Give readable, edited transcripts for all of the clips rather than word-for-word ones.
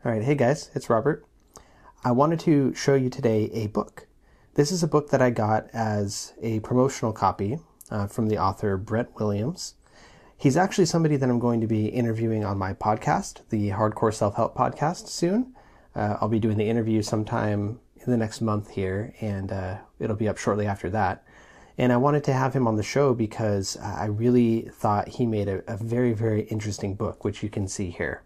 All right, hey guys, it's Robert. I wanted to show you today a book. This is a book that I got as a promotional copy from the author Brent Williams. He's actually somebody that I'm going to be interviewing on my podcast, the Hardcore Self-Help Podcast, soon. I'll be doing the interview sometime in the next month here, and it'll be up shortly after that. And I wanted to have him on the show because I really thought he made a very, very interesting book, which you can see here.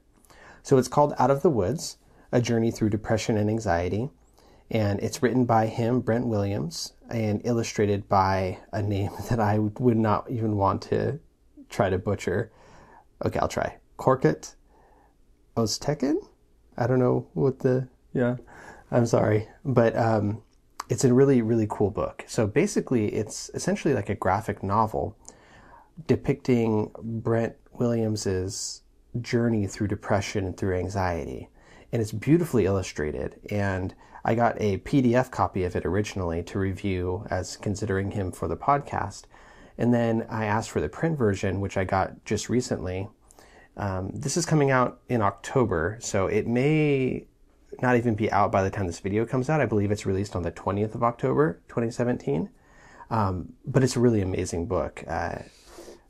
So it's called Out of the Woods, A Journey Through Depression and Anxiety. And it's written by him, Brent Williams, and illustrated by a name that I would not even want to try to butcher. Okay, I'll try. Korkut Oztekin? I don't know what I'm sorry. But it's a really, really cool book. So basically, it's essentially like a graphic novel depicting Brent Williams's journey through depression and through anxiety. And it's beautifully illustrated. And I got a PDF copy of it originally to review as considering him for the podcast. And then I asked for the print version, which I got just recently. This is coming out in October, so it may not even be out by the time this video comes out. I believe it's released on the 20th of October, 2017. But it's a really amazing book.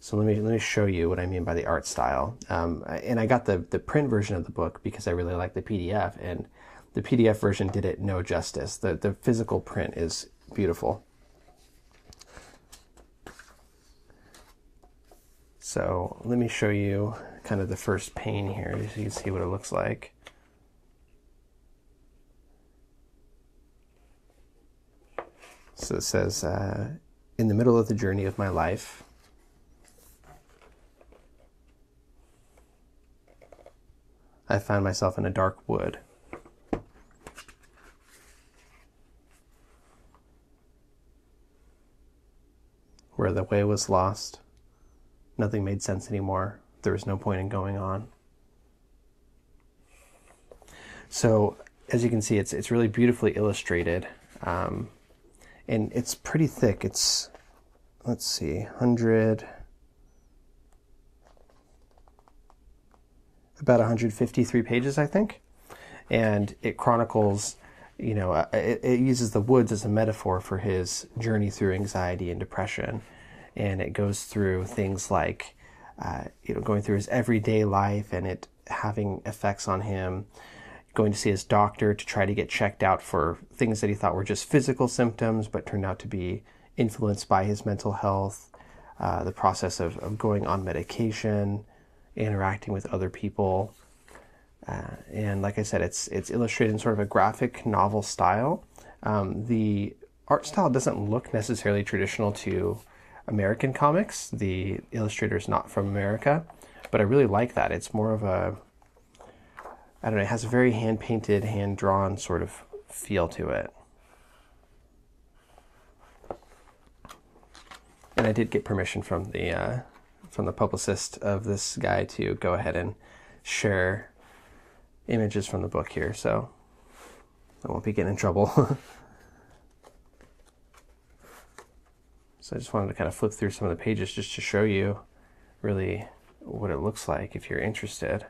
So let me show you what I mean by the art style. And I got the print version of the book because I really like the PDF, and the PDF version did it no justice. The physical print is beautiful. So let me show you kind of the first pane here so you can see what it looks like. So it says, in the middle of the journey of my life, I found myself in a dark wood. Where the way was lost. Nothing made sense anymore. There was no point in going on. So, as you can see, it's really beautifully illustrated. And it's pretty thick. It's, let's see, 100... about 153 pages, I think. And it chronicles, it uses the woods as a metaphor for his journey through anxiety and depression. And it goes through things like, going through his everyday life and it having effects on him, going to see his doctor to try to get checked out for things that he thought were just physical symptoms, but turned out to be influenced by his mental health, the process of going on medication, interacting with other people. And like I said, it's illustrated in sort of a graphic novel style. The art style doesn't look necessarily traditional to American comics. The illustrator is not from America, but I really like that. It's more of a, I don't know, it has a very hand-painted, hand-drawn sort of feel to it. And I did get permission from the publicist of this guy to go ahead and share images from the book here, so I won't be getting in trouble. So I just wanted to kind of flip through some of the pages just to show you really what it looks like if you're interested.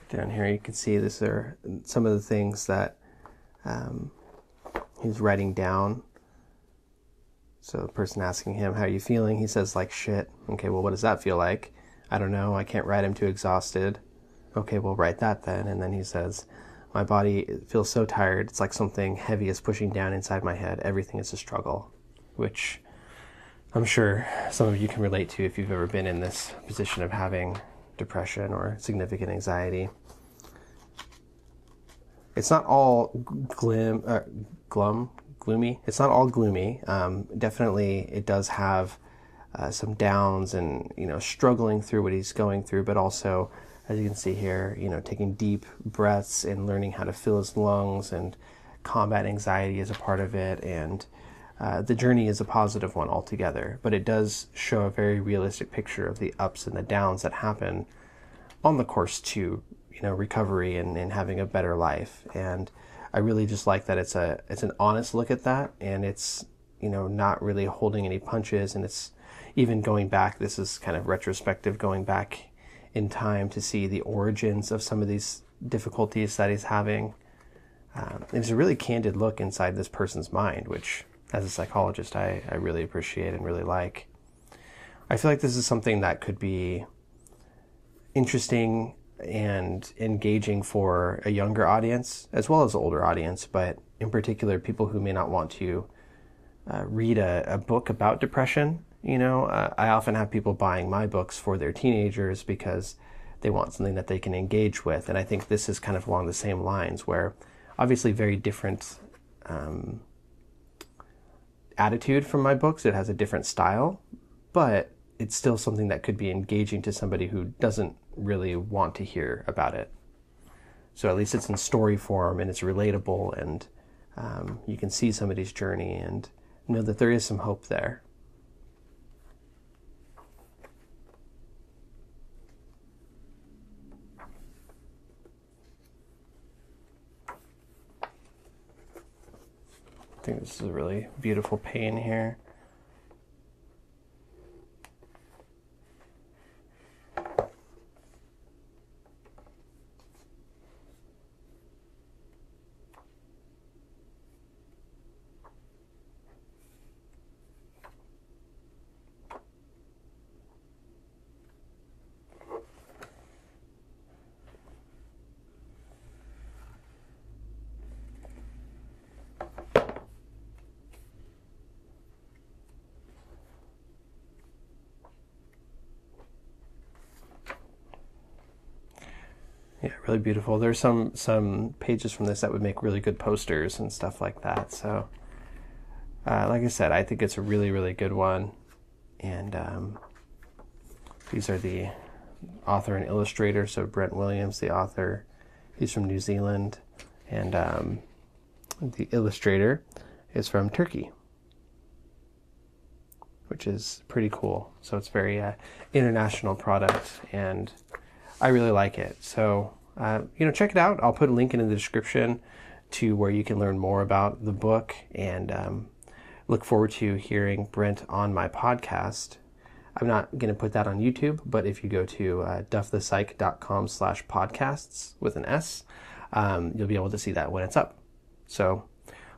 Down here you can see these are some of the things that he's writing down. So the person asking him, how are you feeling? He says, like shit. Okay, well, what does that feel like? I don't know. I can't write. I'm too exhausted. Okay, well, write that then. And then he says, my body feels so tired. It's like something heavy is pushing down inside my head. Everything is a struggle, which I'm sure some of you can relate to if you've ever been in this position of having depression or significant anxiety. It's not all gloomy. It's not all gloomy. Definitely, it does have some downs and struggling through what he's going through, but also, as you can see here, taking deep breaths and learning how to fill his lungs and combat anxiety is a part of it, and the journey is a positive one altogether, but it does show a very realistic picture of the ups and the downs that happen on the course to, recovery and having a better life. And I really just like that it's an honest look at that, and it's, not really holding any punches, and it's even going back. This is kind of retrospective, going back in time to see the origins of some of these difficulties that he's having. It's a really candid look inside this person's mind, which, as a psychologist, I really appreciate and really like. I feel like this is something that could be interesting and engaging for a younger audience as well as an older audience, but in particular people who may not want to read a book about depression. I often have people buying my books for their teenagers because they want something that they can engage with, and I think this is kind of along the same lines, where obviously very different attitude from my books. It has a different style, but it's still something that could be engaging to somebody who doesn't really want to hear about it. So at least it's in story form, and it's relatable, and you can see somebody's journey and know that there is some hope there. I think this is a really beautiful pain here. Yeah, really beautiful. There's some pages from this that would make really good posters and stuff like that. So, like I said, I think it's a really, really good one. And these are the author and illustrator. So Brent Williams, the author, he's from New Zealand, and the illustrator is from Turkey, which is pretty cool. So it's very international product, and I really like it. So, check it out. I'll put a link in the description to where you can learn more about the book, and look forward to hearing Brent on my podcast. I'm not going to put that on YouTube, but if you go to duffthepsych.com/podcasts with an S, you'll be able to see that when it's up. So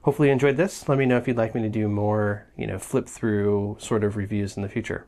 hopefully you enjoyed this. Let me know if you'd like me to do more, flip through sort of reviews in the future.